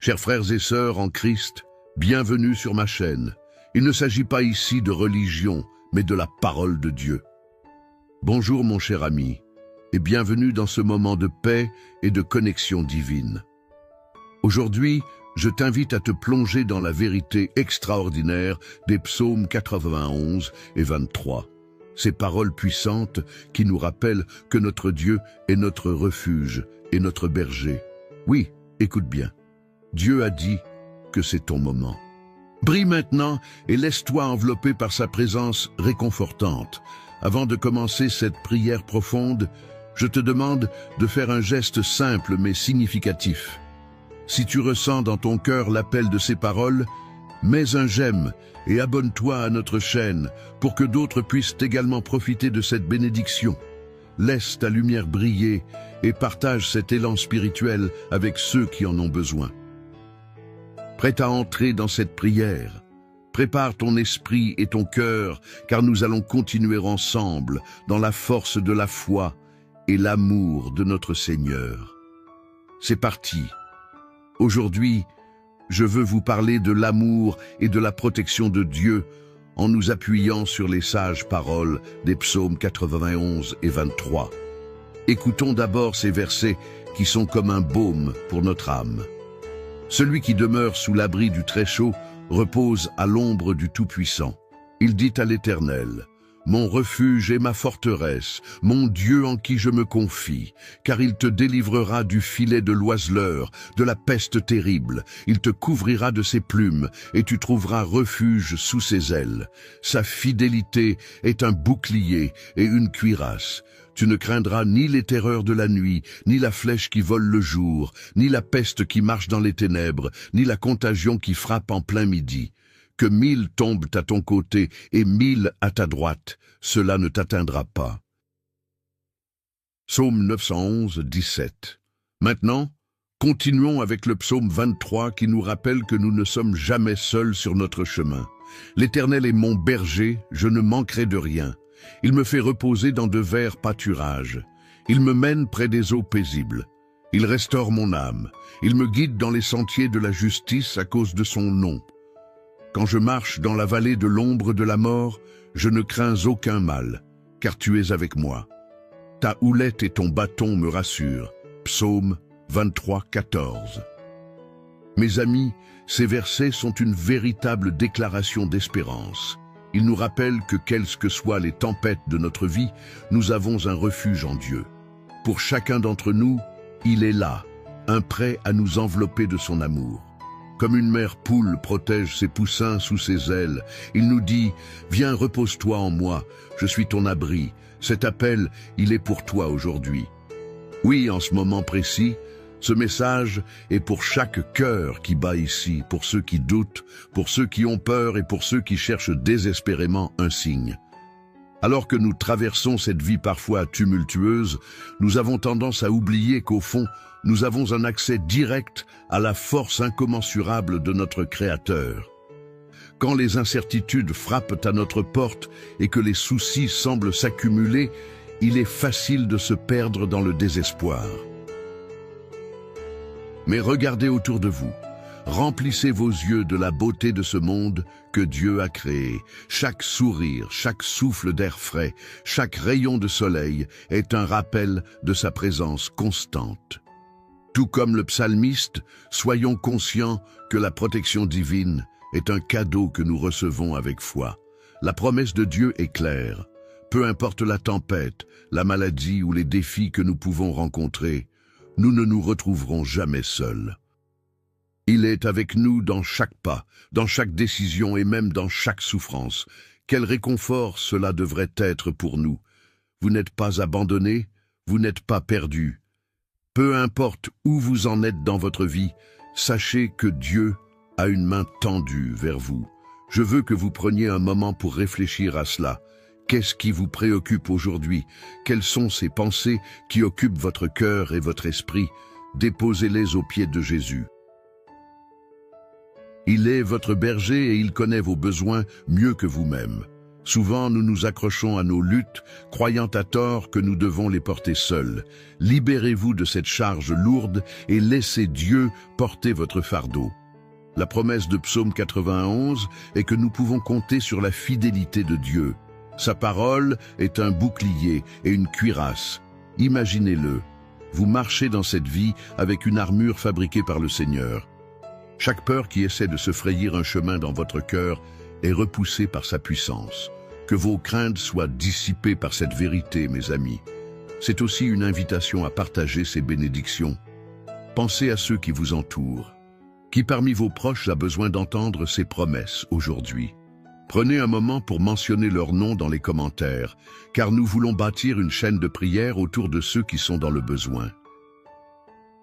Chers frères et sœurs en Christ, bienvenue sur ma chaîne. Il ne s'agit pas ici de religion, mais de la parole de Dieu. Bonjour mon cher ami, et bienvenue dans ce moment de paix et de connexion divine. Aujourd'hui, je t'invite à te plonger dans la vérité extraordinaire des psaumes 91 et 23. Ces paroles puissantes qui nous rappellent que notre Dieu est notre refuge et notre berger. Oui, écoute bien. Dieu a dit que c'est ton moment. Brille maintenant et laisse-toi envelopper par sa présence réconfortante. Avant de commencer cette prière profonde, je te demande de faire un geste simple mais significatif. Si tu ressens dans ton cœur l'appel de ces paroles, mets un j'aime et abonne-toi à notre chaîne pour que d'autres puissent également profiter de cette bénédiction. Laisse ta lumière briller et partage cet élan spirituel avec ceux qui en ont besoin. Prêt à entrer dans cette prière, prépare ton esprit et ton cœur, car nous allons continuer ensemble dans la force de la foi et l'amour de notre Seigneur. C'est parti. Aujourd'hui, je veux vous parler de l'amour et de la protection de Dieu en nous appuyant sur les sages paroles des psaumes 91 et 23. Écoutons d'abord ces versets qui sont comme un baume pour notre âme. Celui qui demeure sous l'abri du Très-Chaud repose à l'ombre du Tout-Puissant. Il dit à l'Éternel, « Mon refuge et ma forteresse, mon Dieu en qui je me confie, car il te délivrera du filet de l'oiseleur, de la peste terrible. Il te couvrira de ses plumes, et tu trouveras refuge sous ses ailes. Sa fidélité est un bouclier et une cuirasse. Tu ne craindras ni les terreurs de la nuit, ni la flèche qui vole le jour, ni la peste qui marche dans les ténèbres, ni la contagion qui frappe en plein midi. Que 1000 tombent à ton côté et 1000 à ta droite, cela ne t'atteindra pas. » Psaume 911, 17. Maintenant, continuons avec le psaume 23 qui nous rappelle que nous ne sommes jamais seuls sur notre chemin. « L'Éternel est mon berger, je ne manquerai de rien. Il me fait reposer dans de verts pâturages. Il me mène près des eaux paisibles. Il restaure mon âme. Il me guide dans les sentiers de la justice à cause de son nom. Quand je marche dans la vallée de l'ombre de la mort, je ne crains aucun mal, car tu es avec moi. Ta houlette et ton bâton me rassurent. » Psaume 23, 14. Mes amis, ces versets sont une véritable déclaration d'espérance. Ils nous rappellent que quelles que soient les tempêtes de notre vie, nous avons un refuge en Dieu. Pour chacun d'entre nous, il est là, un prêt à nous envelopper de son amour. Comme une mère poule protège ses poussins sous ses ailes, il nous dit « Viens, repose-toi en moi, je suis ton abri. » Cet appel, il est pour toi aujourd'hui. Oui, en ce moment précis, ce message est pour chaque cœur qui bat ici, pour ceux qui doutent, pour ceux qui ont peur et pour ceux qui cherchent désespérément un signe. Alors que nous traversons cette vie parfois tumultueuse, nous avons tendance à oublier qu'au fond, nous avons un accès direct à la force incommensurable de notre Créateur. Quand les incertitudes frappent à notre porte et que les soucis semblent s'accumuler, il est facile de se perdre dans le désespoir. Mais regardez autour de vous. Remplissez vos yeux de la beauté de ce monde que Dieu a créé. Chaque sourire, chaque souffle d'air frais, chaque rayon de soleil est un rappel de sa présence constante. Tout comme le psalmiste, soyons conscients que la protection divine est un cadeau que nous recevons avec foi. La promesse de Dieu est claire. Peu importe la tempête, la maladie ou les défis que nous pouvons rencontrer, nous ne nous retrouverons jamais seuls. Il est avec nous dans chaque pas, dans chaque décision et même dans chaque souffrance. Quel réconfort cela devrait être pour nous. Vous n'êtes pas abandonnés, vous n'êtes pas perdus. Peu importe où vous en êtes dans votre vie, sachez que Dieu a une main tendue vers vous. Je veux que vous preniez un moment pour réfléchir à cela. Qu'est-ce qui vous préoccupe aujourd'hui? Quelles sont ces pensées qui occupent votre cœur et votre esprit? Déposez-les aux pieds de Jésus. Il est votre berger et il connaît vos besoins mieux que vous-même. Souvent, nous nous accrochons à nos luttes, croyant à tort que nous devons les porter seuls. Libérez-vous de cette charge lourde et laissez Dieu porter votre fardeau. La promesse de Psaume 91 est que nous pouvons compter sur la fidélité de Dieu. Sa parole est un bouclier et une cuirasse. Imaginez-le. Vous marchez dans cette vie avec une armure fabriquée par le Seigneur. Chaque peur qui essaie de se frayer un chemin dans votre cœur est repoussée par sa puissance. Que vos craintes soient dissipées par cette vérité, mes amis. C'est aussi une invitation à partager ces bénédictions. Pensez à ceux qui vous entourent. Qui parmi vos proches a besoin d'entendre ces promesses aujourd'hui? Prenez un moment pour mentionner leur nom dans les commentaires, car nous voulons bâtir une chaîne de prière autour de ceux qui sont dans le besoin.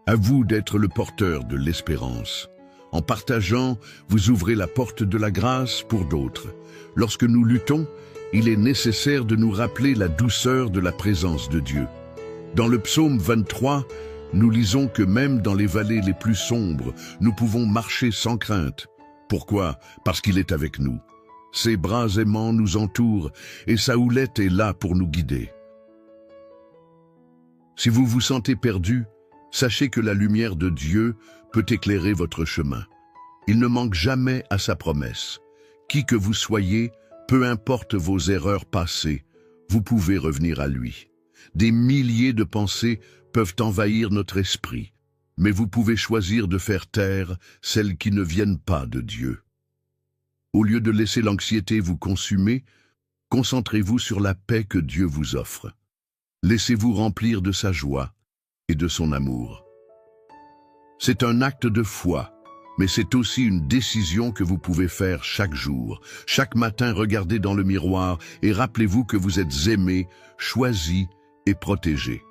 À vous d'être le porteur de l'espérance. En partageant, vous ouvrez la porte de la grâce pour d'autres. Lorsque nous luttons, il est nécessaire de nous rappeler la douceur de la présence de Dieu. Dans le psaume 23, nous lisons que même dans les vallées les plus sombres, nous pouvons marcher sans crainte. Pourquoi? Parce qu'il est avec nous. Ses bras aimants nous entourent et sa houlette est là pour nous guider. Si vous vous sentez perdu, sachez que la lumière de Dieu peut éclairer votre chemin. Il ne manque jamais à sa promesse. Qui que vous soyez, peu importe vos erreurs passées, vous pouvez revenir à lui. Des milliers de pensées peuvent envahir notre esprit, mais vous pouvez choisir de faire taire celles qui ne viennent pas de Dieu. Au lieu de laisser l'anxiété vous consumer, concentrez-vous sur la paix que Dieu vous offre. Laissez-vous remplir de sa joie et de son amour. C'est un acte de foi, mais c'est aussi une décision que vous pouvez faire chaque jour. Chaque matin, regardez dans le miroir et rappelez-vous que vous êtes aimé, choisi et protégé.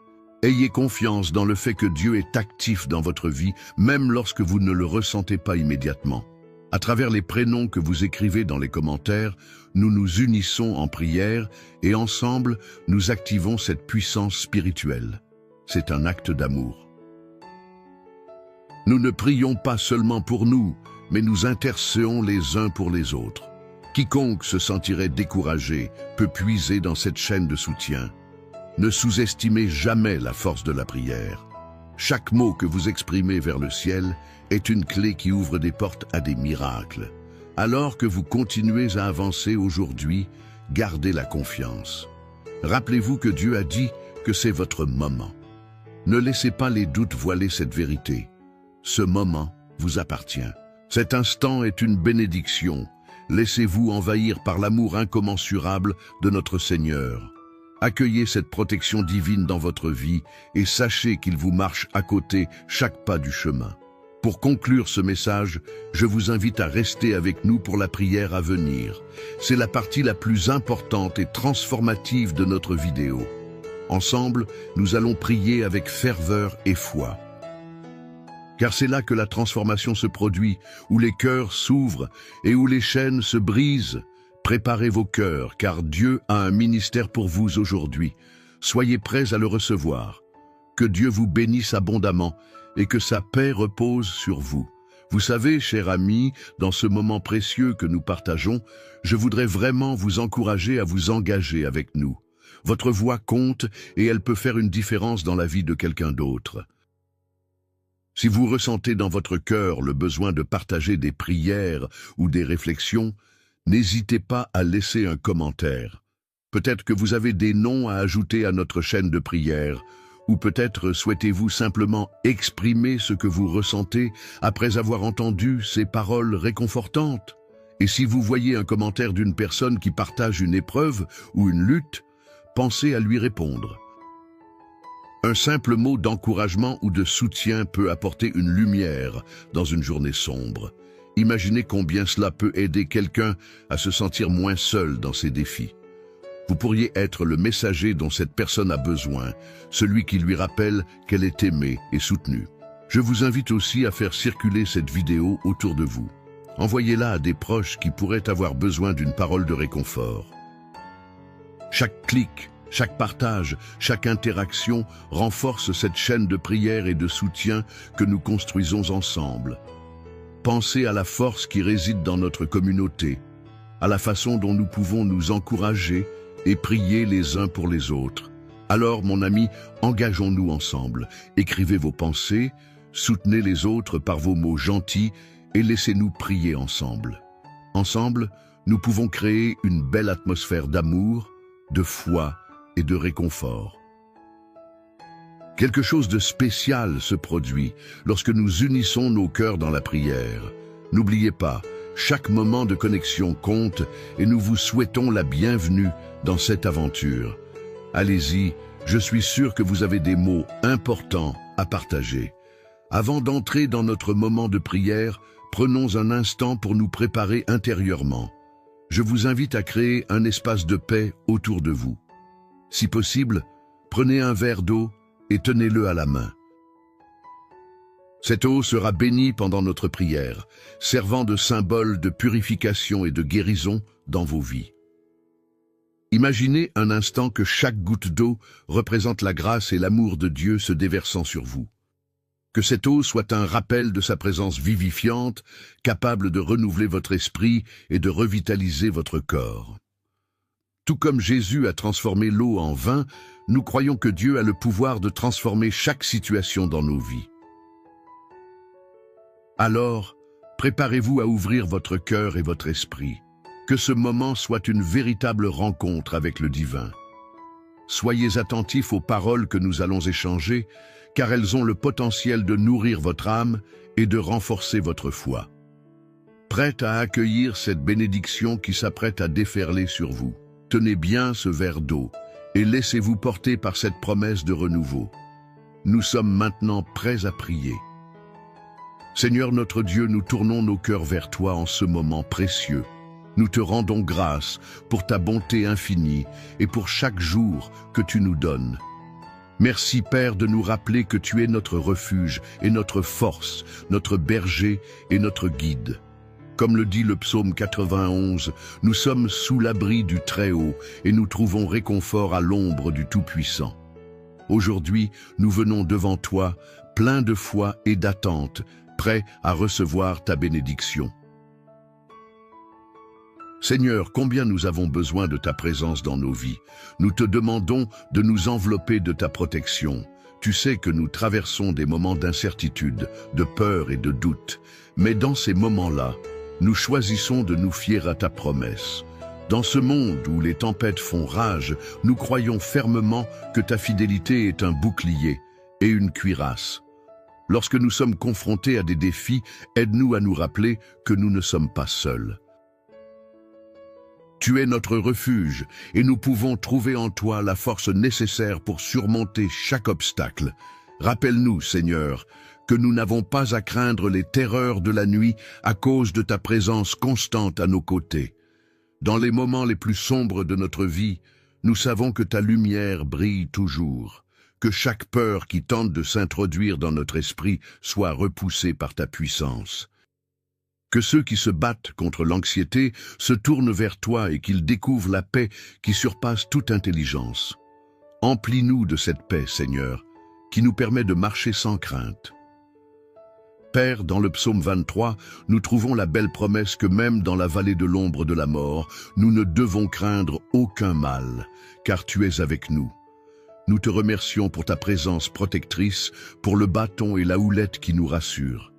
Ayez confiance dans le fait que Dieu est actif dans votre vie, même lorsque vous ne le ressentez pas immédiatement. À travers les prénoms que vous écrivez dans les commentaires, nous nous unissons en prière et ensemble, nous activons cette puissance spirituelle. C'est un acte d'amour. Nous ne prions pas seulement pour nous, mais nous intercédons les uns pour les autres. Quiconque se sentirait découragé peut puiser dans cette chaîne de soutien. Ne sous-estimez jamais la force de la prière. Chaque mot que vous exprimez vers le ciel est une clé qui ouvre des portes à des miracles. Alors que vous continuez à avancer aujourd'hui, gardez la confiance. Rappelez-vous que Dieu a dit que c'est votre moment. Ne laissez pas les doutes voiler cette vérité. Ce moment vous appartient. Cet instant est une bénédiction. Laissez-vous envahir par l'amour incommensurable de notre Seigneur. Accueillez cette protection divine dans votre vie et sachez qu'il vous marche à côté chaque pas du chemin. Pour conclure ce message, je vous invite à rester avec nous pour la prière à venir. C'est la partie la plus importante et transformative de notre vidéo. Ensemble, nous allons prier avec ferveur et foi. Car c'est là que la transformation se produit, où les cœurs s'ouvrent et où les chaînes se brisent. Préparez vos cœurs, car Dieu a un ministère pour vous aujourd'hui. Soyez prêts à le recevoir. Que Dieu vous bénisse abondamment et que sa paix repose sur vous. Vous savez, chers amis, dans ce moment précieux que nous partageons, je voudrais vraiment vous encourager à vous engager avec nous. Votre voix compte et elle peut faire une différence dans la vie de quelqu'un d'autre. Si vous ressentez dans votre cœur le besoin de partager des prières ou des réflexions, n'hésitez pas à laisser un commentaire. Peut-être que vous avez des noms à ajouter à notre chaîne de prière, ou peut-être souhaitez-vous simplement exprimer ce que vous ressentez après avoir entendu ces paroles réconfortantes. Et si vous voyez un commentaire d'une personne qui partage une épreuve ou une lutte, pensez à lui répondre. Un simple mot d'encouragement ou de soutien peut apporter une lumière dans une journée sombre. Imaginez combien cela peut aider quelqu'un à se sentir moins seul dans ses défis. Vous pourriez être le messager dont cette personne a besoin, celui qui lui rappelle qu'elle est aimée et soutenue. Je vous invite aussi à faire circuler cette vidéo autour de vous. Envoyez-la à des proches qui pourraient avoir besoin d'une parole de réconfort. Chaque clic, chaque partage, chaque interaction renforce cette chaîne de prière et de soutien que nous construisons ensemble. Pensez à la force qui réside dans notre communauté. à la façon dont nous pouvons nous encourager et prier les uns pour les autres. Alors, mon ami, engageons-nous ensemble. Écrivez vos pensées, soutenez les autres par vos mots gentils et laissez-nous prier ensemble. Ensemble, nous pouvons créer une belle atmosphère d'amour, de foi et de réconfort. Quelque chose de spécial se produit lorsque nous unissons nos cœurs dans la prière. N'oubliez pas, chaque moment de connexion compte et nous vous souhaitons la bienvenue dans cette aventure. Allez-y, je suis sûr que vous avez des mots importants à partager. Avant d'entrer dans notre moment de prière, prenons un instant pour nous préparer intérieurement. Je vous invite à créer un espace de paix autour de vous. Si possible, prenez un verre d'eau et tenez-le à la main. Cette eau sera bénie pendant notre prière, servant de symbole de purification et de guérison dans vos vies. Imaginez un instant que chaque goutte d'eau représente la grâce et l'amour de Dieu se déversant sur vous. Que cette eau soit un rappel de sa présence vivifiante, capable de renouveler votre esprit et de revitaliser votre corps. Tout comme Jésus a transformé l'eau en vin, nous croyons que Dieu a le pouvoir de transformer chaque situation dans nos vies. Alors, préparez-vous à ouvrir votre cœur et votre esprit. Que ce moment soit une véritable rencontre avec le divin. Soyez attentifs aux paroles que nous allons échanger, car elles ont le potentiel de nourrir votre âme et de renforcer votre foi. Prête à accueillir cette bénédiction qui s'apprête à déferler sur vous, tenez bien ce verre d'eau et laissez-vous porter par cette promesse de renouveau. Nous sommes maintenant prêts à prier. Seigneur notre Dieu, nous tournons nos cœurs vers toi en ce moment précieux. Nous te rendons grâce pour ta bonté infinie et pour chaque jour que tu nous donnes. Merci Père de nous rappeler que tu es notre refuge et notre force, notre berger et notre guide. Comme le dit le psaume 91, nous sommes sous l'abri du Très-Haut et nous trouvons réconfort à l'ombre du Tout-Puissant. Aujourd'hui, nous venons devant toi, pleins de foi et d'attente, prêts à recevoir ta bénédiction. Seigneur, combien nous avons besoin de ta présence dans nos vies. Nous te demandons de nous envelopper de ta protection. Tu sais que nous traversons des moments d'incertitude, de peur et de doute. Mais dans ces moments-là, nous choisissons de nous fier à ta promesse. Dans ce monde où les tempêtes font rage, nous croyons fermement que ta fidélité est un bouclier et une cuirasse. Lorsque nous sommes confrontés à des défis, aide-nous à nous rappeler que nous ne sommes pas seuls. Tu es notre refuge et nous pouvons trouver en toi la force nécessaire pour surmonter chaque obstacle. Rappelle-nous, Seigneur, que nous n'avons pas à craindre les terreurs de la nuit à cause de ta présence constante à nos côtés. Dans les moments les plus sombres de notre vie, nous savons que ta lumière brille toujours, que chaque peur qui tente de s'introduire dans notre esprit soit repoussée par ta puissance. Que ceux qui se battent contre l'anxiété se tournent vers toi et qu'ils découvrent la paix qui surpasse toute intelligence. Emplis-nous de cette paix, Seigneur, qui nous permet de marcher sans crainte. Père, dans le psaume 23, nous trouvons la belle promesse que même dans la vallée de l'ombre de la mort, nous ne devons craindre aucun mal, car tu es avec nous. Nous te remercions pour ta présence protectrice, pour le bâton et la houlette qui nous rassurent.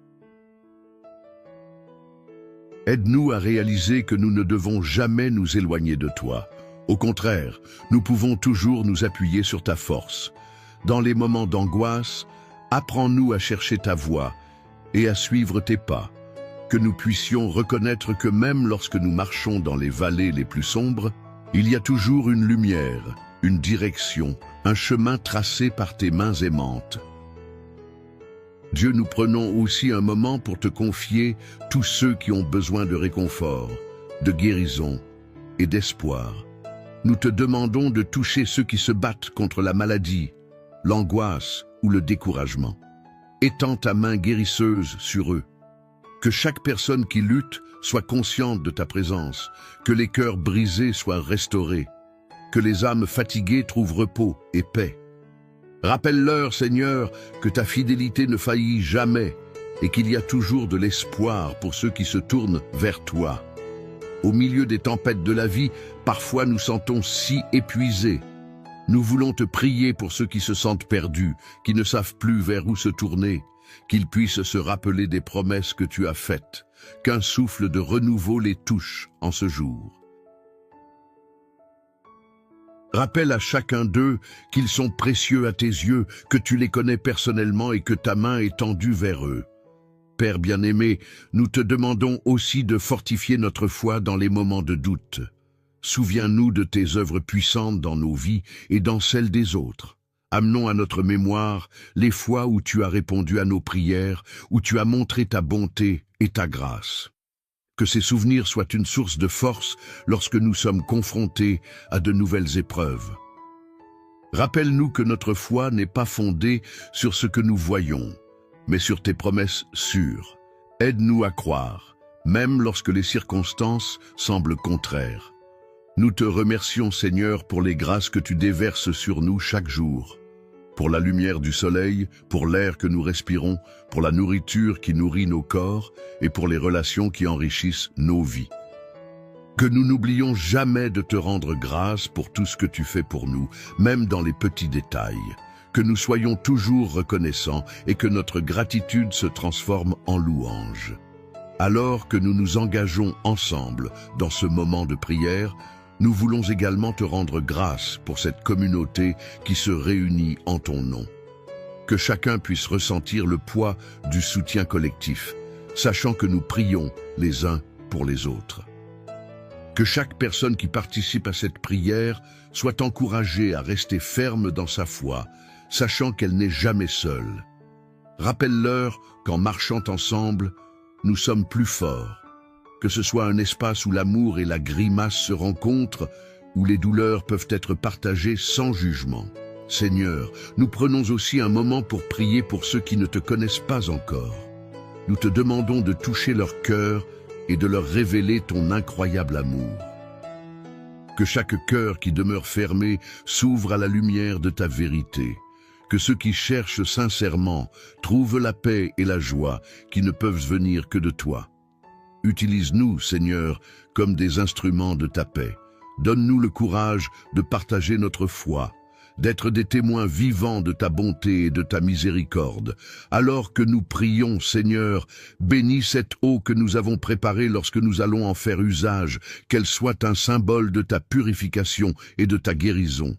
Aide-nous à réaliser que nous ne devons jamais nous éloigner de toi. Au contraire, nous pouvons toujours nous appuyer sur ta force. Dans les moments d'angoisse, apprends-nous à chercher ta voie et à suivre tes pas. Que nous puissions reconnaître que même lorsque nous marchons dans les vallées les plus sombres, il y a toujours une lumière, une direction, un chemin tracé par tes mains aimantes. Dieu, nous prenons aussi un moment pour te confier tous ceux qui ont besoin de réconfort, de guérison et d'espoir. Nous te demandons de toucher ceux qui se battent contre la maladie, l'angoisse ou le découragement. Étends ta main guérisseuse sur eux. Que chaque personne qui lutte soit consciente de ta présence, que les cœurs brisés soient restaurés, que les âmes fatiguées trouvent repos et paix. Rappelle-leur, Seigneur, que ta fidélité ne faillit jamais et qu'il y a toujours de l'espoir pour ceux qui se tournent vers toi. Au milieu des tempêtes de la vie, parfois nous sentons si épuisés. Nous voulons te prier pour ceux qui se sentent perdus, qui ne savent plus vers où se tourner, qu'ils puissent se rappeler des promesses que tu as faites, qu'un souffle de renouveau les touche en ce jour. Rappelle à chacun d'eux qu'ils sont précieux à tes yeux, que tu les connais personnellement et que ta main est tendue vers eux. Père bien-aimé, nous te demandons aussi de fortifier notre foi dans les moments de doute. Souviens-nous de tes œuvres puissantes dans nos vies et dans celles des autres. Amenons à notre mémoire les fois où tu as répondu à nos prières, où tu as montré ta bonté et ta grâce. Que ces souvenirs soient une source de force lorsque nous sommes confrontés à de nouvelles épreuves. Rappelle-nous que notre foi n'est pas fondée sur ce que nous voyons, mais sur tes promesses sûres. Aide-nous à croire, même lorsque les circonstances semblent contraires. Nous te remercions, Seigneur, pour les grâces que tu déverses sur nous chaque jour. Pour la lumière du soleil, pour l'air que nous respirons, pour la nourriture qui nourrit nos corps et pour les relations qui enrichissent nos vies. Que nous n'oublions jamais de te rendre grâce pour tout ce que tu fais pour nous, même dans les petits détails. Que nous soyons toujours reconnaissants et que notre gratitude se transforme en louange. Alors que nous nous engageons ensemble dans ce moment de prière, nous voulons également te rendre grâce pour cette communauté qui se réunit en ton nom. Que chacun puisse ressentir le poids du soutien collectif, sachant que nous prions les uns pour les autres. Que chaque personne qui participe à cette prière soit encouragée à rester ferme dans sa foi, sachant qu'elle n'est jamais seule. Rappelle-leur qu'en marchant ensemble, nous sommes plus forts. Que ce soit un espace où l'amour et la grimace se rencontrent, où les douleurs peuvent être partagées sans jugement. Seigneur, nous prenons aussi un moment pour prier pour ceux qui ne te connaissent pas encore. Nous te demandons de toucher leur cœur et de leur révéler ton incroyable amour. Que chaque cœur qui demeure fermé s'ouvre à la lumière de ta vérité. Que ceux qui cherchent sincèrement trouvent la paix et la joie qui ne peuvent venir que de toi. Utilise-nous, Seigneur, comme des instruments de ta paix. Donne-nous le courage de partager notre foi, d'être des témoins vivants de ta bonté et de ta miséricorde. Alors que nous prions, Seigneur, bénis cette eau que nous avons préparée lorsque nous allons en faire usage, qu'elle soit un symbole de ta purification et de ta guérison.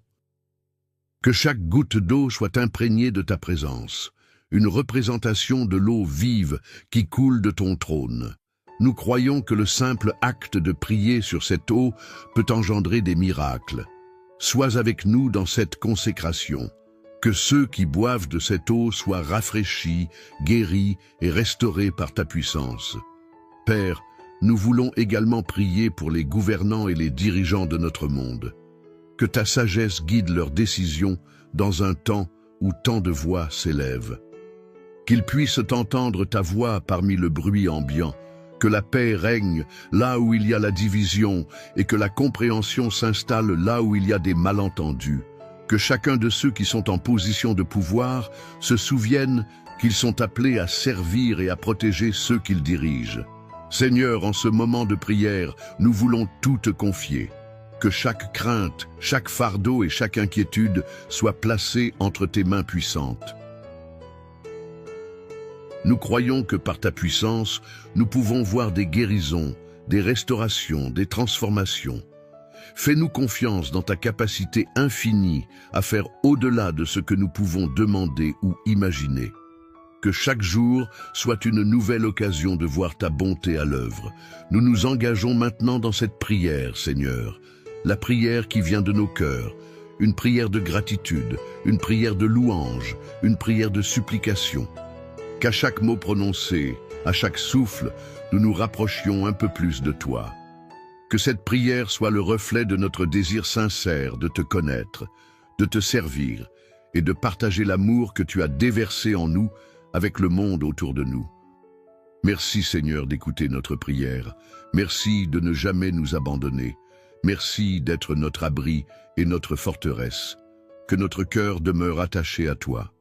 Que chaque goutte d'eau soit imprégnée de ta présence, une représentation de l'eau vive qui coule de ton trône. Nous croyons que le simple acte de prier sur cette eau peut engendrer des miracles. Sois avec nous dans cette consécration. Que ceux qui boivent de cette eau soient rafraîchis, guéris et restaurés par ta puissance. Père, nous voulons également prier pour les gouvernants et les dirigeants de notre monde. Que ta sagesse guide leurs décisions dans un temps où tant de voix s'élèvent. Qu'ils puissent entendre ta voix parmi le bruit ambiant. Que la paix règne là où il y a la division et que la compréhension s'installe là où il y a des malentendus. Que chacun de ceux qui sont en position de pouvoir se souviennent qu'ils sont appelés à servir et à protéger ceux qu'ils dirigent. Seigneur, en ce moment de prière, nous voulons tout te confier. Que chaque crainte, chaque fardeau et chaque inquiétude soient placés entre tes mains puissantes. Nous croyons que par ta puissance, nous pouvons voir des guérisons, des restaurations, des transformations. Fais-nous confiance dans ta capacité infinie à faire au-delà de ce que nous pouvons demander ou imaginer. Que chaque jour soit une nouvelle occasion de voir ta bonté à l'œuvre. Nous nous engageons maintenant dans cette prière, Seigneur. La prière qui vient de nos cœurs, une prière de gratitude, une prière de louange, une prière de supplication. Qu'à chaque mot prononcé, à chaque souffle, nous nous rapprochions un peu plus de toi. Que cette prière soit le reflet de notre désir sincère de te connaître, de te servir et de partager l'amour que tu as déversé en nous avec le monde autour de nous. Merci Seigneur d'écouter notre prière. Merci de ne jamais nous abandonner. Merci d'être notre abri et notre forteresse. Que notre cœur demeure attaché à toi.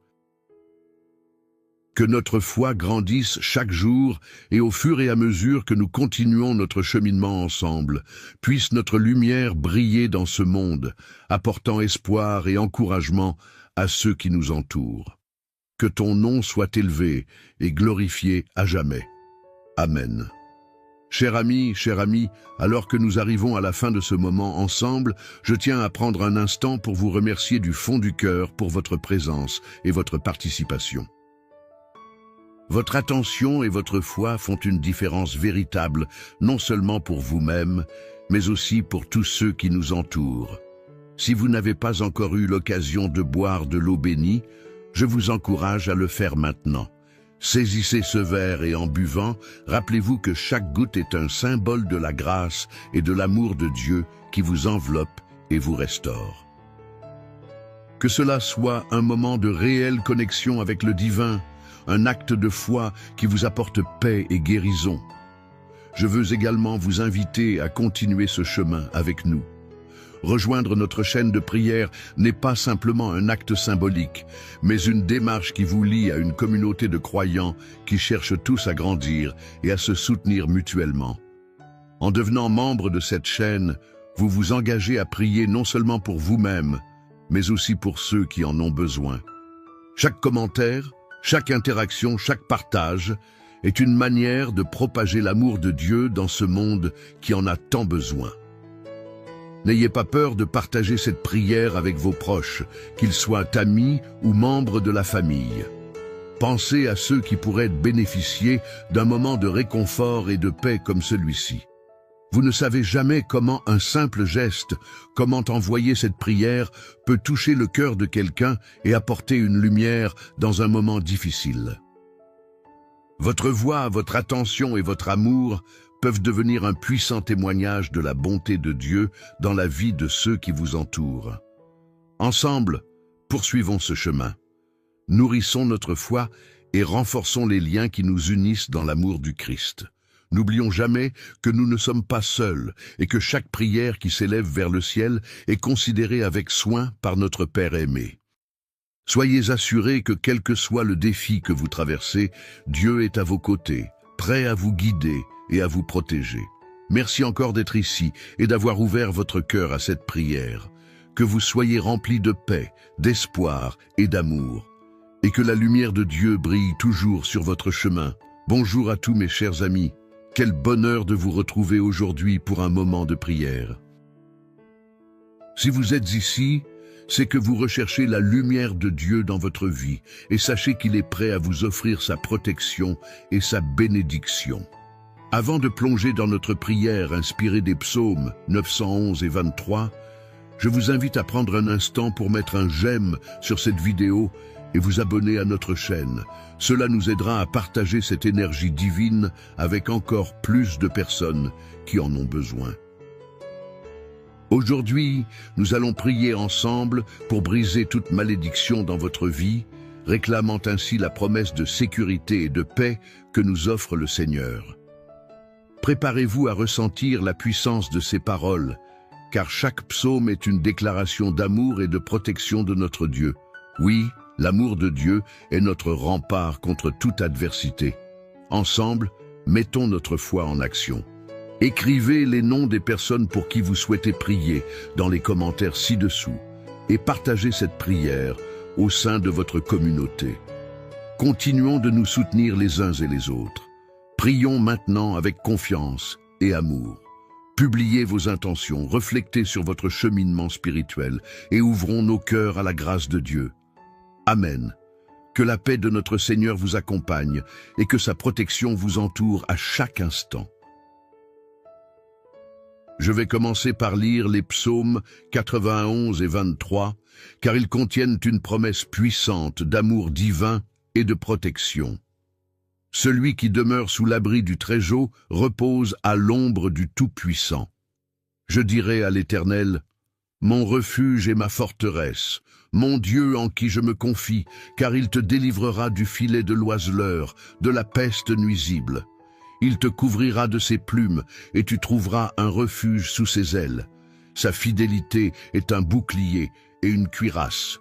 Que notre foi grandisse chaque jour et au fur et à mesure que nous continuons notre cheminement ensemble, puisse notre lumière briller dans ce monde, apportant espoir et encouragement à ceux qui nous entourent. Que ton nom soit élevé et glorifié à jamais. Amen. Cher ami, alors que nous arrivons à la fin de ce moment ensemble, je tiens à prendre un instant pour vous remercier du fond du cœur pour votre présence et votre participation. Votre attention et votre foi font une différence véritable, non seulement pour vous-même, mais aussi pour tous ceux qui nous entourent. Si vous n'avez pas encore eu l'occasion de boire de l'eau bénie, je vous encourage à le faire maintenant. Saisissez ce verre et en buvant, rappelez-vous que chaque goutte est un symbole de la grâce et de l'amour de Dieu qui vous enveloppe et vous restaure. Que cela soit un moment de réelle connexion avec le divin, un acte de foi qui vous apporte paix et guérison. Je veux également vous inviter à continuer ce chemin avec nous. Rejoindre notre chaîne de prière n'est pas simplement un acte symbolique, mais une démarche qui vous lie à une communauté de croyants qui cherchent tous à grandir et à se soutenir mutuellement. En devenant membre de cette chaîne, vous vous engagez à prier non seulement pour vous-même, mais aussi pour ceux qui en ont besoin. Chaque commentaire, chaque interaction, chaque partage est une manière de propager l'amour de Dieu dans ce monde qui en a tant besoin. N'ayez pas peur de partager cette prière avec vos proches, qu'ils soient amis ou membres de la famille. Pensez à ceux qui pourraient bénéficier d'un moment de réconfort et de paix comme celui-ci. Vous ne savez jamais comment un simple geste, comment envoyer cette prière, peut toucher le cœur de quelqu'un et apporter une lumière dans un moment difficile. Votre voix, votre attention et votre amour peuvent devenir un puissant témoignage de la bonté de Dieu dans la vie de ceux qui vous entourent. Ensemble, poursuivons ce chemin. Nourrissons notre foi et renforçons les liens qui nous unissent dans l'amour du Christ. N'oublions jamais que nous ne sommes pas seuls et que chaque prière qui s'élève vers le ciel est considérée avec soin par notre Père aimé. Soyez assurés que quel que soit le défi que vous traversez, Dieu est à vos côtés, prêt à vous guider et à vous protéger. Merci encore d'être ici et d'avoir ouvert votre cœur à cette prière. Que vous soyez remplis de paix, d'espoir et d'amour. Et que la lumière de Dieu brille toujours sur votre chemin. Bonjour à tous mes chers amis. Quel bonheur de vous retrouver aujourd'hui pour un moment de prière. Si vous êtes ici, c'est que vous recherchez la lumière de Dieu dans votre vie et sachez qu'il est prêt à vous offrir sa protection et sa bénédiction. Avant de plonger dans notre prière inspirée des psaumes 911 et 23, je vous invite à prendre un instant pour mettre un j'aime sur cette vidéo et vous abonner à notre chaîne. Cela nous aidera à partager cette énergie divine avec encore plus de personnes qui en ont besoin. Aujourd'hui, nous allons prier ensemble pour briser toute malédiction dans votre vie, réclamant ainsi la promesse de sécurité et de paix que nous offre le Seigneur. Préparez-vous à ressentir la puissance de ces paroles, car chaque psaume est une déclaration d'amour et de protection de notre Dieu. Oui, l'amour de Dieu est notre rempart contre toute adversité. Ensemble, mettons notre foi en action. Écrivez les noms des personnes pour qui vous souhaitez prier dans les commentaires ci-dessous et partagez cette prière au sein de votre communauté. Continuons de nous soutenir les uns et les autres. Prions maintenant avec confiance et amour. Publiez vos intentions, reflectez sur votre cheminement spirituel et ouvrons nos cœurs à la grâce de Dieu. Amen. Que la paix de notre Seigneur vous accompagne et que sa protection vous entoure à chaque instant. Je vais commencer par lire les psaumes 91 et 23, car ils contiennent une promesse puissante d'amour divin et de protection. Celui qui demeure sous l'abri du Très-Haut repose à l'ombre du Tout-Puissant. Je dirai à l'Éternel, « Mon refuge et ma forteresse, mon Dieu en qui je me confie, car il te délivrera du filet de l'oiseleur, de la peste nuisible. Il te couvrira de ses plumes, et tu trouveras un refuge sous ses ailes. Sa fidélité est un bouclier et une cuirasse.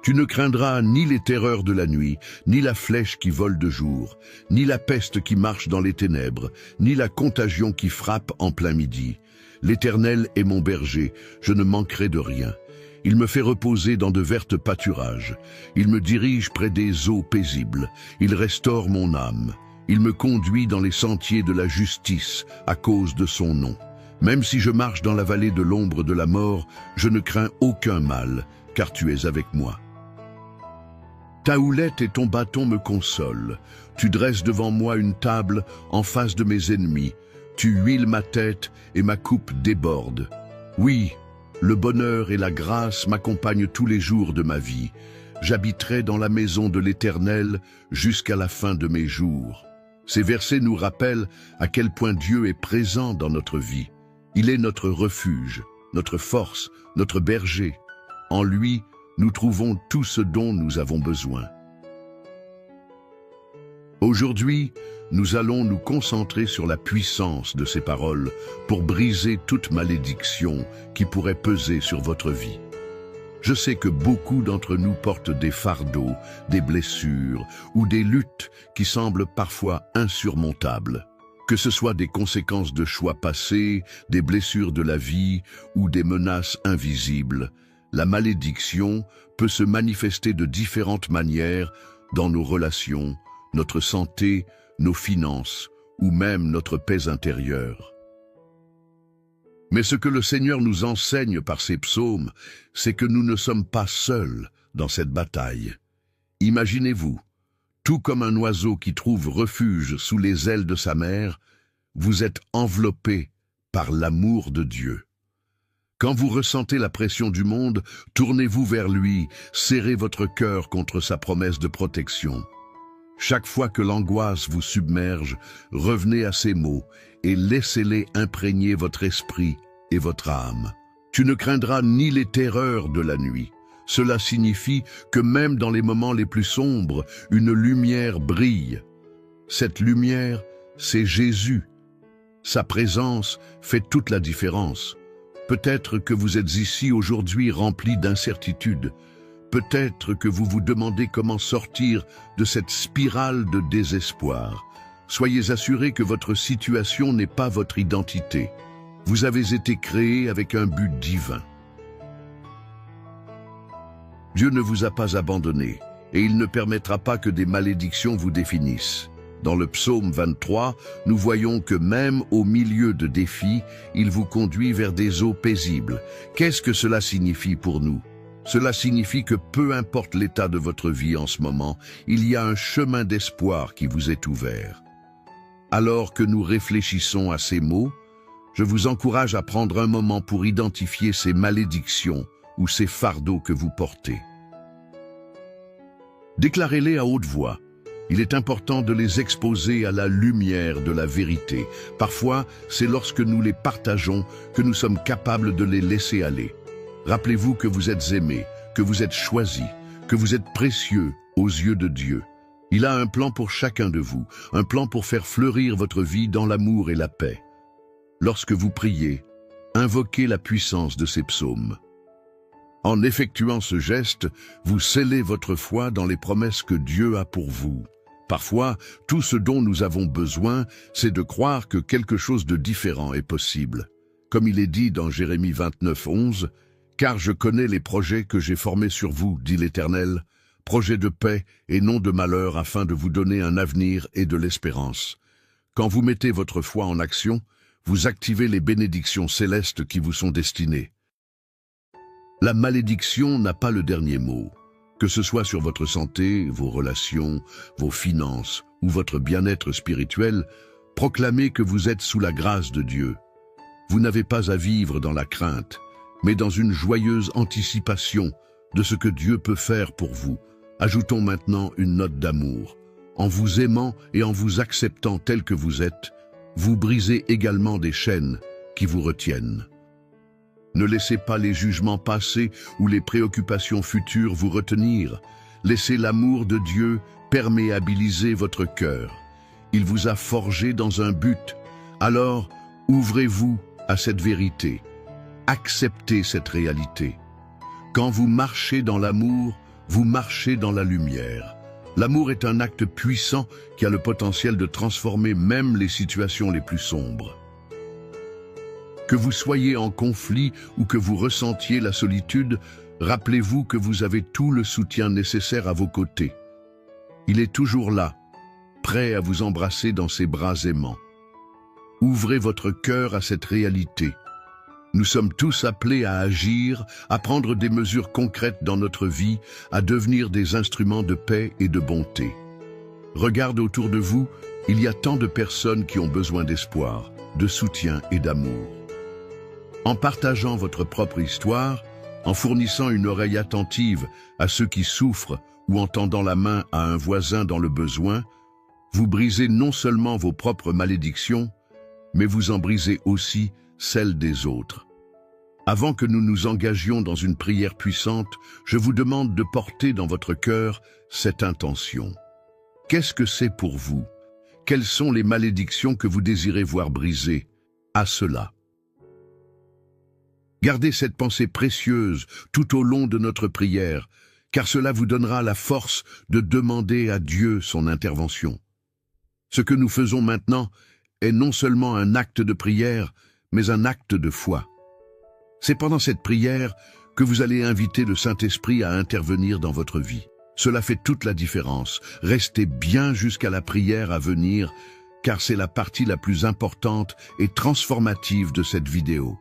Tu ne craindras ni les terreurs de la nuit, ni la flèche qui vole de jour, ni la peste qui marche dans les ténèbres, ni la contagion qui frappe en plein midi. L'Éternel est mon berger, je ne manquerai de rien. Il me fait reposer dans de vertes pâturages. Il me dirige près des eaux paisibles. Il restaure mon âme. Il me conduit dans les sentiers de la justice à cause de son nom. Même si je marche dans la vallée de l'ombre de la mort, je ne crains aucun mal, car tu es avec moi. Ta houlette et ton bâton me consolent. Tu dresses devant moi une table en face de mes ennemis. Tu huiles ma tête et ma coupe déborde. Oui, le bonheur et la grâce m'accompagnent tous les jours de ma vie. J'habiterai dans la maison de l'Éternel jusqu'à la fin de mes jours. Ces versets nous rappellent à quel point Dieu est présent dans notre vie. Il est notre refuge, notre force, notre berger. En lui, nous trouvons tout ce dont nous avons besoin. Aujourd'hui, nous allons nous concentrer sur la puissance de ces paroles pour briser toute malédiction qui pourrait peser sur votre vie. Je sais que beaucoup d'entre nous portent des fardeaux, des blessures ou des luttes qui semblent parfois insurmontables. Que ce soit des conséquences de choix passés, des blessures de la vie ou des menaces invisibles, la malédiction peut se manifester de différentes manières dans nos relations, notre santé, nos finances ou même notre paix intérieure. Mais ce que le Seigneur nous enseigne par ces psaumes, c'est que nous ne sommes pas seuls dans cette bataille. Imaginez-vous, tout comme un oiseau qui trouve refuge sous les ailes de sa mère, vous êtes enveloppé par l'amour de Dieu. Quand vous ressentez la pression du monde, tournez-vous vers lui, serrez votre cœur contre sa promesse de protection. Chaque fois que l'angoisse vous submerge, revenez à ces mots et laissez-les imprégner votre esprit et votre âme. Tu ne craindras ni les terreurs de la nuit. Cela signifie que même dans les moments les plus sombres, une lumière brille. Cette lumière, c'est Jésus. Sa présence fait toute la différence. Peut-être que vous êtes ici aujourd'hui rempli d'incertitudes. Peut-être que vous vous demandez comment sortir de cette spirale de désespoir. Soyez assurés que votre situation n'est pas votre identité. Vous avez été créé avec un but divin. Dieu ne vous a pas abandonné et il ne permettra pas que des malédictions vous définissent. Dans le psaume 23, nous voyons que même au milieu de défis, il vous conduit vers des eaux paisibles. Qu'est-ce que cela signifie pour nous ? Cela signifie que peu importe l'état de votre vie en ce moment, il y a un chemin d'espoir qui vous est ouvert. Alors que nous réfléchissons à ces mots, je vous encourage à prendre un moment pour identifier ces malédictions ou ces fardeaux que vous portez. Déclarez-les à haute voix. Il est important de les exposer à la lumière de la vérité. Parfois, c'est lorsque nous les partageons que nous sommes capables de les laisser aller. Rappelez-vous que vous êtes aimés, que vous êtes choisis, que vous êtes précieux aux yeux de Dieu. Il a un plan pour chacun de vous, un plan pour faire fleurir votre vie dans l'amour et la paix. Lorsque vous priez, invoquez la puissance de ces psaumes. En effectuant ce geste, vous scellez votre foi dans les promesses que Dieu a pour vous. Parfois, tout ce dont nous avons besoin, c'est de croire que quelque chose de différent est possible. Comme il est dit dans Jérémie 29, 11, « Car je connais les projets que j'ai formés sur vous, dit l'Éternel, projets de paix et non de malheur afin de vous donner un avenir et de l'espérance. » Quand vous mettez votre foi en action, vous activez les bénédictions célestes qui vous sont destinées. La malédiction n'a pas le dernier mot. Que ce soit sur votre santé, vos relations, vos finances ou votre bien-être spirituel, proclamez que vous êtes sous la grâce de Dieu. Vous n'avez pas à vivre dans la crainte, mais dans une joyeuse anticipation de ce que Dieu peut faire pour vous. Ajoutons maintenant une note d'amour. En vous aimant et en vous acceptant tel que vous êtes, vous brisez également des chaînes qui vous retiennent. Ne laissez pas les jugements passés ou les préoccupations futures vous retenir. Laissez l'amour de Dieu perméabiliser votre cœur. Il vous a forgé dans un but. Alors, ouvrez-vous à cette vérité. Acceptez cette réalité. Quand vous marchez dans l'amour, vous marchez dans la lumière. L'amour est un acte puissant qui a le potentiel de transformer même les situations les plus sombres. Que vous soyez en conflit ou que vous ressentiez la solitude, rappelez-vous que vous avez tout le soutien nécessaire à vos côtés. Il est toujours là, prêt à vous embrasser dans ses bras aimants. Ouvrez votre cœur à cette réalité. Nous sommes tous appelés à agir, à prendre des mesures concrètes dans notre vie, à devenir des instruments de paix et de bonté. Regardez autour de vous, il y a tant de personnes qui ont besoin d'espoir, de soutien et d'amour. En partageant votre propre histoire, en fournissant une oreille attentive à ceux qui souffrent ou en tendant la main à un voisin dans le besoin, vous brisez non seulement vos propres malédictions, mais vous en brisez aussi celles des autres. Avant que nous nous engagions dans une prière puissante, je vous demande de porter dans votre cœur cette intention. Qu'est-ce que c'est pour vous? Quelles sont les malédictions que vous désirez voir brisées? À cela. Gardez cette pensée précieuse tout au long de notre prière, car cela vous donnera la force de demander à Dieu son intervention. Ce que nous faisons maintenant est non seulement un acte de prière, mais un acte de foi. C'est pendant cette prière que vous allez inviter le Saint-Esprit à intervenir dans votre vie. Cela fait toute la différence. Restez bien jusqu'à la prière à venir, car c'est la partie la plus importante et transformative de cette vidéo.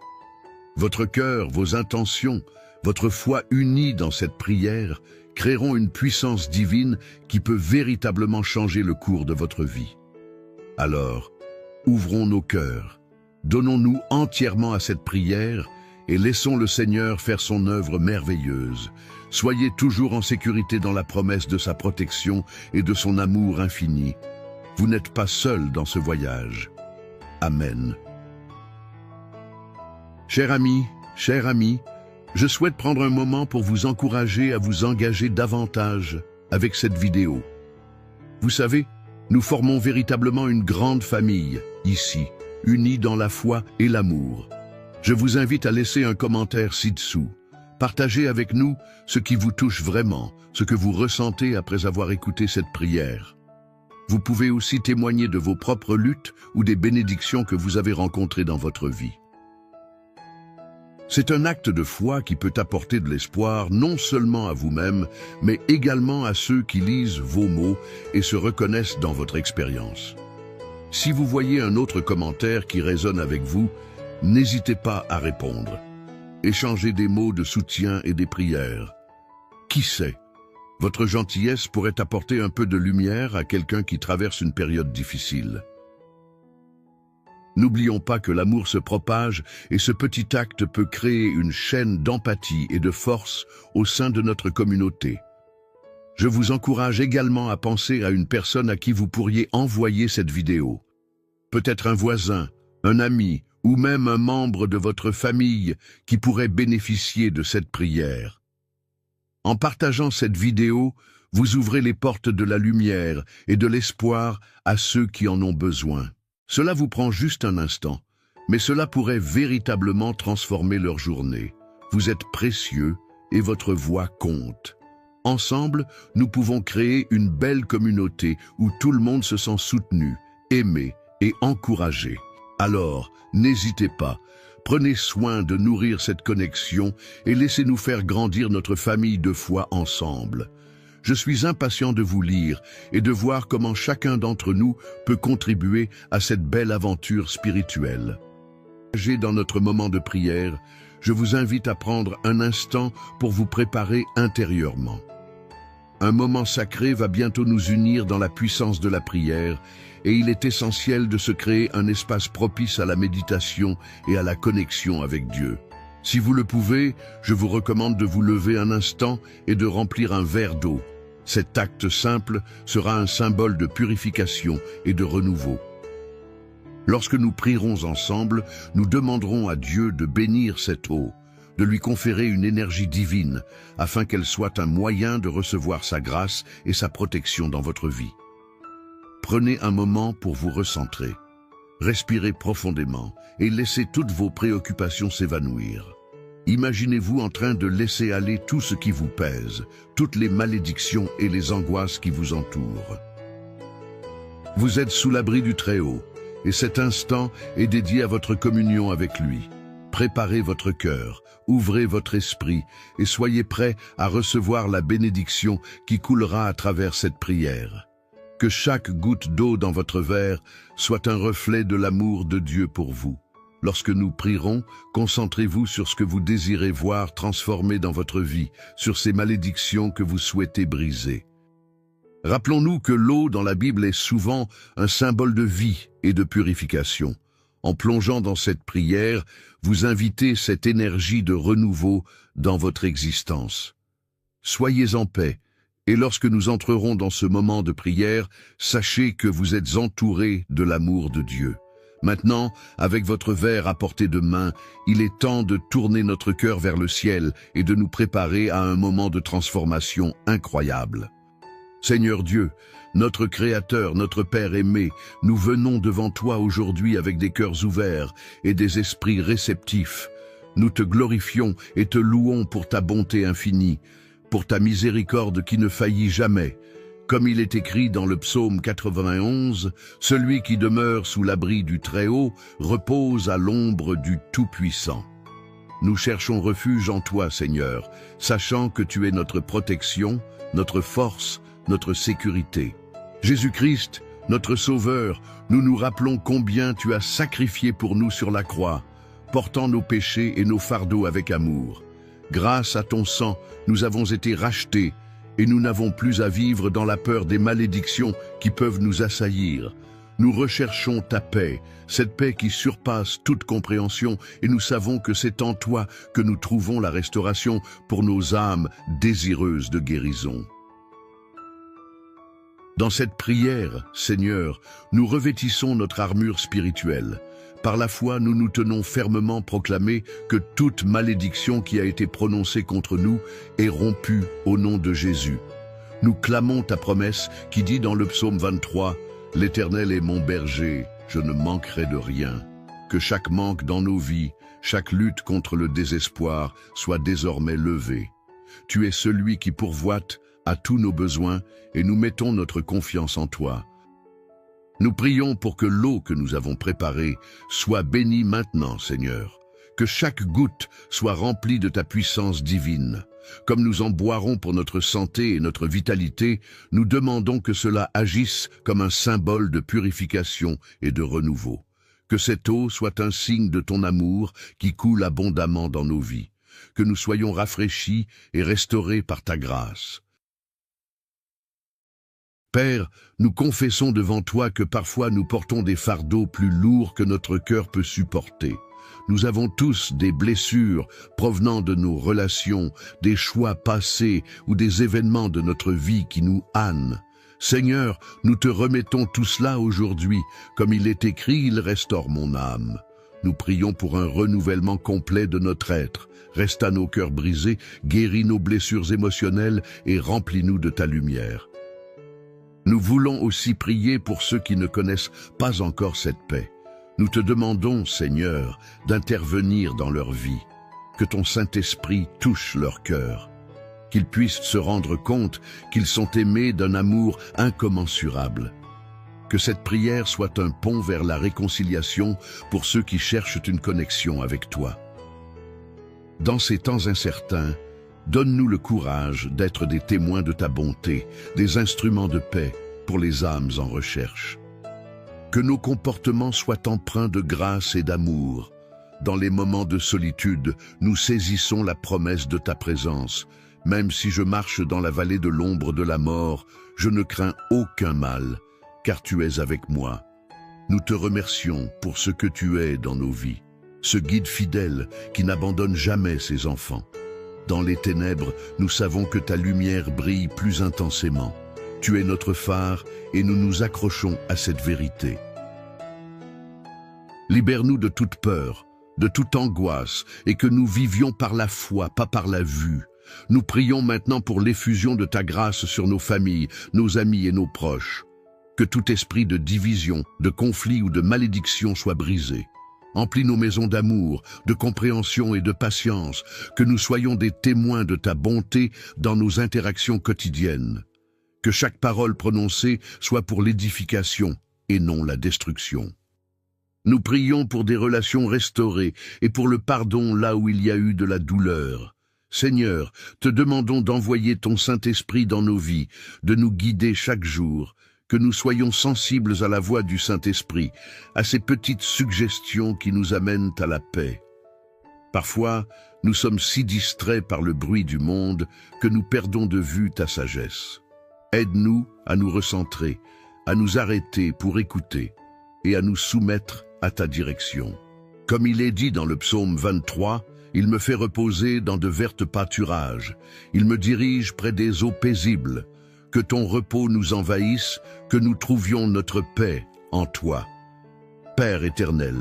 Votre cœur, vos intentions, votre foi unie dans cette prière créeront une puissance divine qui peut véritablement changer le cours de votre vie. Alors, ouvrons nos cœurs, donnons-nous entièrement à cette prière et laissons le Seigneur faire son œuvre merveilleuse. Soyez toujours en sécurité dans la promesse de sa protection et de son amour infini. Vous n'êtes pas seul dans ce voyage. Amen. Chers amis, je souhaite prendre un moment pour vous encourager à vous engager davantage avec cette vidéo. Vous savez, nous formons véritablement une grande famille, ici, unie dans la foi et l'amour. Je vous invite à laisser un commentaire ci-dessous. Partagez avec nous ce qui vous touche vraiment, ce que vous ressentez après avoir écouté cette prière. Vous pouvez aussi témoigner de vos propres luttes ou des bénédictions que vous avez rencontrées dans votre vie. C'est un acte de foi qui peut apporter de l'espoir non seulement à vous-même, mais également à ceux qui lisent vos mots et se reconnaissent dans votre expérience. Si vous voyez un autre commentaire qui résonne avec vous, n'hésitez pas à répondre. Échangez des mots de soutien et des prières. Qui sait, votre gentillesse pourrait apporter un peu de lumière à quelqu'un qui traverse une période difficile. N'oublions pas que l'amour se propage et ce petit acte peut créer une chaîne d'empathie et de force au sein de notre communauté. Je vous encourage également à penser à une personne à qui vous pourriez envoyer cette vidéo. Peut-être un voisin, un ami ou même un membre de votre famille qui pourrait bénéficier de cette prière. En partageant cette vidéo, vous ouvrez les portes de la lumière et de l'espoir à ceux qui en ont besoin. Cela vous prend juste un instant, mais cela pourrait véritablement transformer leur journée. Vous êtes précieux et votre voix compte. Ensemble, nous pouvons créer une belle communauté où tout le monde se sent soutenu, aimé et encouragé. Alors, n'hésitez pas, prenez soin de nourrir cette connexion et laissez-nous faire grandir notre famille de foi ensemble. Je suis impatient de vous lire et de voir comment chacun d'entre nous peut contribuer à cette belle aventure spirituelle. Dans notre moment de prière, je vous invite à prendre un instant pour vous préparer intérieurement. Un moment sacré va bientôt nous unir dans la puissance de la prière et il est essentiel de se créer un espace propice à la méditation et à la connexion avec Dieu. Si vous le pouvez, je vous recommande de vous lever un instant et de remplir un verre d'eau. Cet acte simple sera un symbole de purification et de renouveau. Lorsque nous prierons ensemble, nous demanderons à Dieu de bénir cette eau, de lui conférer une énergie divine, afin qu'elle soit un moyen de recevoir sa grâce et sa protection dans votre vie. Prenez un moment pour vous recentrer. Respirez profondément et laissez toutes vos préoccupations s'évanouir. Imaginez-vous en train de laisser aller tout ce qui vous pèse, toutes les malédictions et les angoisses qui vous entourent. Vous êtes sous l'abri du Très-Haut, et cet instant est dédié à votre communion avec lui. Préparez votre cœur, ouvrez votre esprit et soyez prêts à recevoir la bénédiction qui coulera à travers cette prière. Que chaque goutte d'eau dans votre verre soit un reflet de l'amour de Dieu pour vous. Lorsque nous prierons, concentrez-vous sur ce que vous désirez voir transformer dans votre vie, sur ces malédictions que vous souhaitez briser. Rappelons-nous que l'eau dans la Bible est souvent un symbole de vie et de purification. En plongeant dans cette prière, vous invitez cette énergie de renouveau dans votre existence. Soyez en paix, et lorsque nous entrerons dans ce moment de prière, sachez que vous êtes entourés de l'amour de Dieu. Maintenant, avec votre verre à portée de main, il est temps de tourner notre cœur vers le ciel et de nous préparer à un moment de transformation incroyable. Seigneur Dieu, notre Créateur, notre Père aimé, nous venons devant toi aujourd'hui avec des cœurs ouverts et des esprits réceptifs. Nous te glorifions et te louons pour ta bonté infinie, pour ta miséricorde qui ne faillit jamais. Comme il est écrit dans le psaume 91, « Celui qui demeure sous l'abri du Très-Haut repose à l'ombre du Tout-Puissant. » Nous cherchons refuge en toi, Seigneur, sachant que tu es notre protection, notre force, notre sécurité. Jésus-Christ, notre Sauveur, nous nous rappelons combien tu as sacrifié pour nous sur la croix, portant nos péchés et nos fardeaux avec amour. Grâce à ton sang, nous avons été rachetés, et nous n'avons plus à vivre dans la peur des malédictions qui peuvent nous assaillir. Nous recherchons ta paix, cette paix qui surpasse toute compréhension, et nous savons que c'est en toi que nous trouvons la restauration pour nos âmes désireuses de guérison. Dans cette prière, Seigneur, nous revêtissons notre armure spirituelle. Par la foi, nous nous tenons fermement proclamés que toute malédiction qui a été prononcée contre nous est rompue au nom de Jésus. Nous clamons ta promesse qui dit dans le psaume 23, « L'Éternel est mon berger, je ne manquerai de rien. » Que chaque manque dans nos vies, chaque lutte contre le désespoir soit désormais levée. Tu es celui qui pourvoit à tous nos besoins et nous mettons notre confiance en toi. Nous prions pour que l'eau que nous avons préparée soit bénie maintenant, Seigneur. Que chaque goutte soit remplie de ta puissance divine. Comme nous en boirons pour notre santé et notre vitalité, nous demandons que cela agisse comme un symbole de purification et de renouveau. Que cette eau soit un signe de ton amour qui coule abondamment dans nos vies. Que nous soyons rafraîchis et restaurés par ta grâce. Père, nous confessons devant toi que parfois nous portons des fardeaux plus lourds que notre cœur peut supporter. Nous avons tous des blessures provenant de nos relations, des choix passés ou des événements de notre vie qui nous hannent. Seigneur, nous te remettons tout cela aujourd'hui. Comme il est écrit, il restaure mon âme. Nous prions pour un renouvellement complet de notre être. Resta nos cœurs brisés, guéris nos blessures émotionnelles et remplis-nous de ta lumière. Nous voulons aussi prier pour ceux qui ne connaissent pas encore cette paix. Nous te demandons, Seigneur, d'intervenir dans leur vie, que ton Saint-Esprit touche leur cœur, qu'ils puissent se rendre compte qu'ils sont aimés d'un amour incommensurable. Que cette prière soit un pont vers la réconciliation pour ceux qui cherchent une connexion avec toi. Dans ces temps incertains, donne-nous le courage d'être des témoins de ta bonté, des instruments de paix pour les âmes en recherche. Que nos comportements soient empreints de grâce et d'amour. Dans les moments de solitude, nous saisissons la promesse de ta présence. Même si je marche dans la vallée de l'ombre de la mort, je ne crains aucun mal, car tu es avec moi. Nous te remercions pour ce que tu es dans nos vies, ce guide fidèle qui n'abandonne jamais ses enfants. Dans les ténèbres, nous savons que ta lumière brille plus intensément. Tu es notre phare et nous nous accrochons à cette vérité. Libère-nous de toute peur, de toute angoisse et que nous vivions par la foi, pas par la vue. Nous prions maintenant pour l'effusion de ta grâce sur nos familles, nos amis et nos proches. Que tout esprit de division, de conflit ou de malédiction soit brisé. Emplis nos maisons d'amour, de compréhension et de patience, que nous soyons des témoins de ta bonté dans nos interactions quotidiennes. Que chaque parole prononcée soit pour l'édification et non la destruction. Nous prions pour des relations restaurées et pour le pardon là où il y a eu de la douleur. Seigneur, te demandons d'envoyer ton Saint-Esprit dans nos vies, de nous guider chaque jour, que nous soyons sensibles à la voix du Saint-Esprit, à ces petites suggestions qui nous amènent à la paix. Parfois, nous sommes si distraits par le bruit du monde que nous perdons de vue ta sagesse. Aide-nous à nous recentrer, à nous arrêter pour écouter et à nous soumettre à ta direction. Comme il est dit dans le psaume 23, « Il me fait reposer dans de vertes pâturages, il me dirige près des eaux paisibles. Que ton repos nous envahisse, que nous trouvions notre paix en toi. » Père éternel,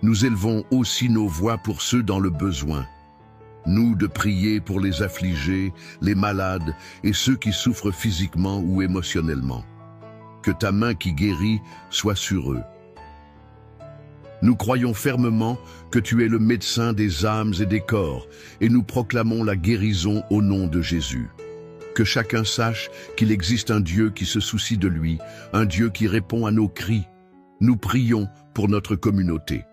nous élevons aussi nos voix pour ceux dans le besoin. Nous de prier pour les affligés, les malades et ceux qui souffrent physiquement ou émotionnellement. Que ta main qui guérit soit sur eux. Nous croyons fermement que tu es le médecin des âmes et des corps, et nous proclamons la guérison au nom de Jésus. Que chacun sache qu'il existe un Dieu qui se soucie de lui, un Dieu qui répond à nos cris. Nous prions pour notre communauté,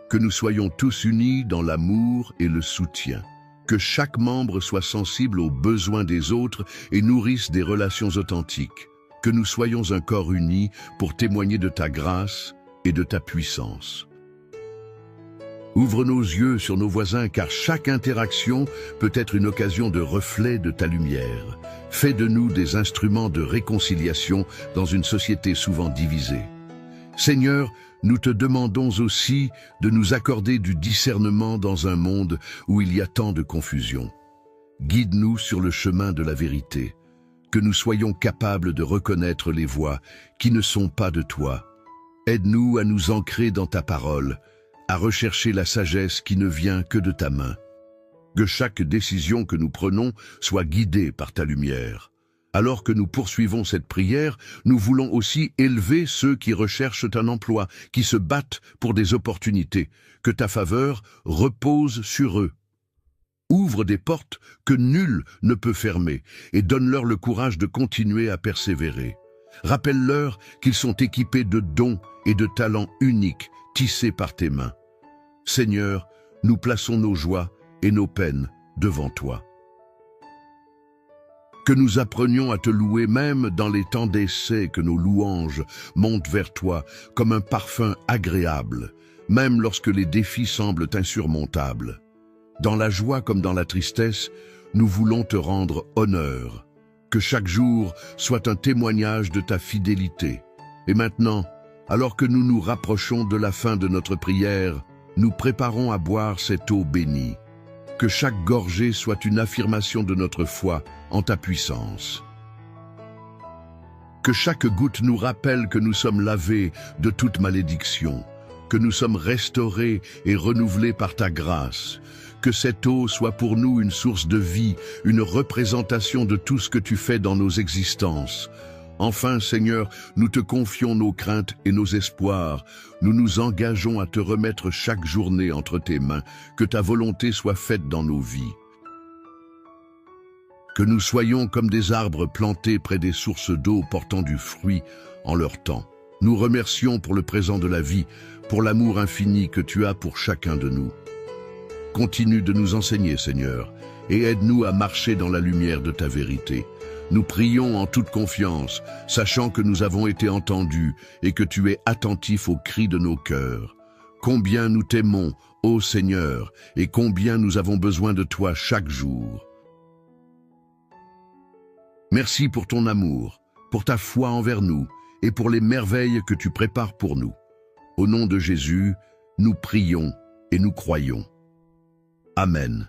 que nous soyons tous unis dans l'amour et le soutien. Que chaque membre soit sensible aux besoins des autres et nourrisse des relations authentiques. Que nous soyons un corps uni pour témoigner de ta grâce et de ta puissance. Ouvre nos yeux sur nos voisins, car chaque interaction peut être une occasion de reflet de ta lumière. Fais de nous des instruments de réconciliation dans une société souvent divisée. Seigneur, nous te demandons aussi de nous accorder du discernement dans un monde où il y a tant de confusion. Guide-nous sur le chemin de la vérité, que nous soyons capables de reconnaître les voies qui ne sont pas de toi. Aide-nous à nous ancrer dans ta parole, à rechercher la sagesse qui ne vient que de ta main. Que chaque décision que nous prenons soit guidée par ta lumière. Alors que nous poursuivons cette prière, nous voulons aussi élever ceux qui recherchent un emploi, qui se battent pour des opportunités. Que ta faveur repose sur eux. Ouvre des portes que nul ne peut fermer et donne-leur le courage de continuer à persévérer. Rappelle-leur qu'ils sont équipés de dons et de talents uniques tissés par tes mains. Seigneur, nous plaçons nos joies et nos peines devant toi. Que nous apprenions à te louer même dans les temps d'essai, que nos louanges montent vers toi comme un parfum agréable, même lorsque les défis semblent insurmontables. Dans la joie comme dans la tristesse, nous voulons te rendre honneur. Que chaque jour soit un témoignage de ta fidélité. Et maintenant, alors que nous nous rapprochons de la fin de notre prière, nous préparons à boire cette eau bénie. Que chaque gorgée soit une affirmation de notre foi en ta puissance. Que chaque goutte nous rappelle que nous sommes lavés de toute malédiction, que nous sommes restaurés et renouvelés par ta grâce. Que cette eau soit pour nous une source de vie, une représentation de tout ce que tu fais dans nos existences. Enfin, Seigneur, nous te confions nos craintes et nos espoirs. Nous nous engageons à te remettre chaque journée entre tes mains. Que ta volonté soit faite dans nos vies. Que nous soyons comme des arbres plantés près des sources d'eau portant du fruit en leur temps. Nous remercions pour le présent de la vie, pour l'amour infini que tu as pour chacun de nous. Continue de nous enseigner, Seigneur, et aide-nous à marcher dans la lumière de ta vérité. Nous prions en toute confiance, sachant que nous avons été entendus et que tu es attentif aux cris de nos cœurs. Combien nous t'aimons, ô Seigneur, et combien nous avons besoin de toi chaque jour. Merci pour ton amour, pour ta foi envers nous et pour les merveilles que tu prépares pour nous. Au nom de Jésus, nous prions et nous croyons. Amen.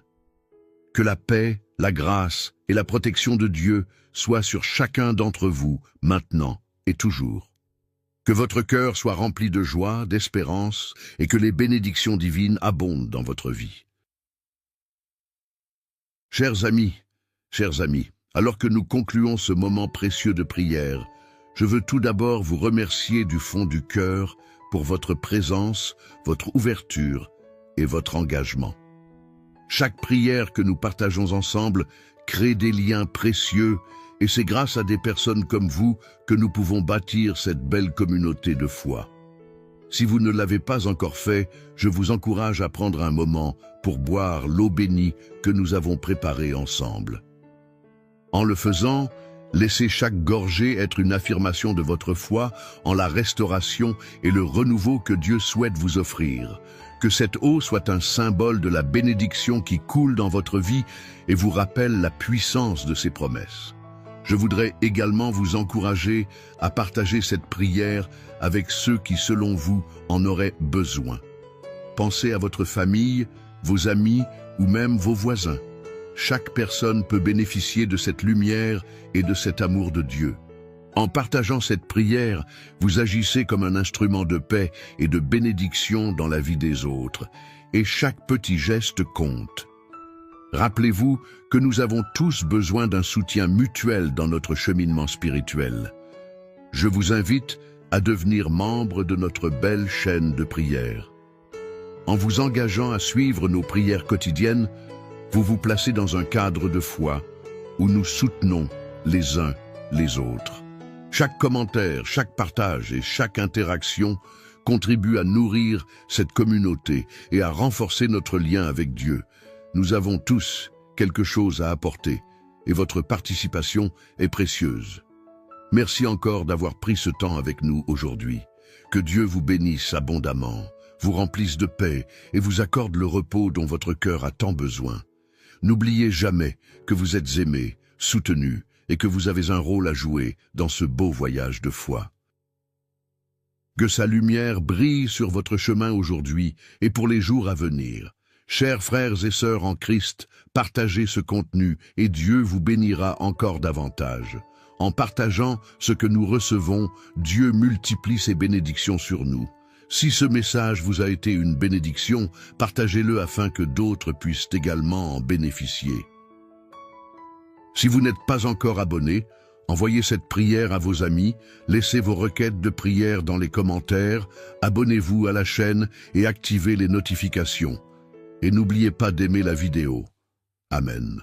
Que la paix, la grâce et la protection de Dieu soient sur chacun d'entre vous, maintenant et toujours. Que votre cœur soit rempli de joie, d'espérance, et que les bénédictions divines abondent dans votre vie. Chers amis, alors que nous concluons ce moment précieux de prière, je veux tout d'abord vous remercier du fond du cœur pour votre présence, votre ouverture et votre engagement. Chaque prière que nous partageons ensemble crée des liens précieux et c'est grâce à des personnes comme vous que nous pouvons bâtir cette belle communauté de foi. Si vous ne l'avez pas encore fait, je vous encourage à prendre un moment pour boire l'eau bénie que nous avons préparée ensemble. En le faisant, laissez chaque gorgée être une affirmation de votre foi en la restauration et le renouveau que Dieu souhaite vous offrir. Que cette eau soit un symbole de la bénédiction qui coule dans votre vie et vous rappelle la puissance de ses promesses. Je voudrais également vous encourager à partager cette prière avec ceux qui, selon vous, en auraient besoin. Pensez à votre famille, vos amis ou même vos voisins. Chaque personne peut bénéficier de cette lumière et de cet amour de Dieu. En partageant cette prière, vous agissez comme un instrument de paix et de bénédiction dans la vie des autres, et chaque petit geste compte. Rappelez-vous que nous avons tous besoin d'un soutien mutuel dans notre cheminement spirituel. Je vous invite à devenir membre de notre belle chaîne de prière. En vous engageant à suivre nos prières quotidiennes, vous vous placez dans un cadre de foi où nous soutenons les uns les autres. Chaque commentaire, chaque partage et chaque interaction contribue à nourrir cette communauté et à renforcer notre lien avec Dieu. Nous avons tous quelque chose à apporter et votre participation est précieuse. Merci encore d'avoir pris ce temps avec nous aujourd'hui. Que Dieu vous bénisse abondamment, vous remplisse de paix et vous accorde le repos dont votre cœur a tant besoin. N'oubliez jamais que vous êtes aimés, soutenus et que vous avez un rôle à jouer dans ce beau voyage de foi. Que sa lumière brille sur votre chemin aujourd'hui et pour les jours à venir. Chers frères et sœurs en Christ, partagez ce contenu et Dieu vous bénira encore davantage. En partageant ce que nous recevons, Dieu multiplie ses bénédictions sur nous. Si ce message vous a été une bénédiction, partagez-le afin que d'autres puissent également en bénéficier. Si vous n'êtes pas encore abonné, envoyez cette prière à vos amis, laissez vos requêtes de prière dans les commentaires, abonnez-vous à la chaîne et activez les notifications. Et n'oubliez pas d'aimer la vidéo. Amen.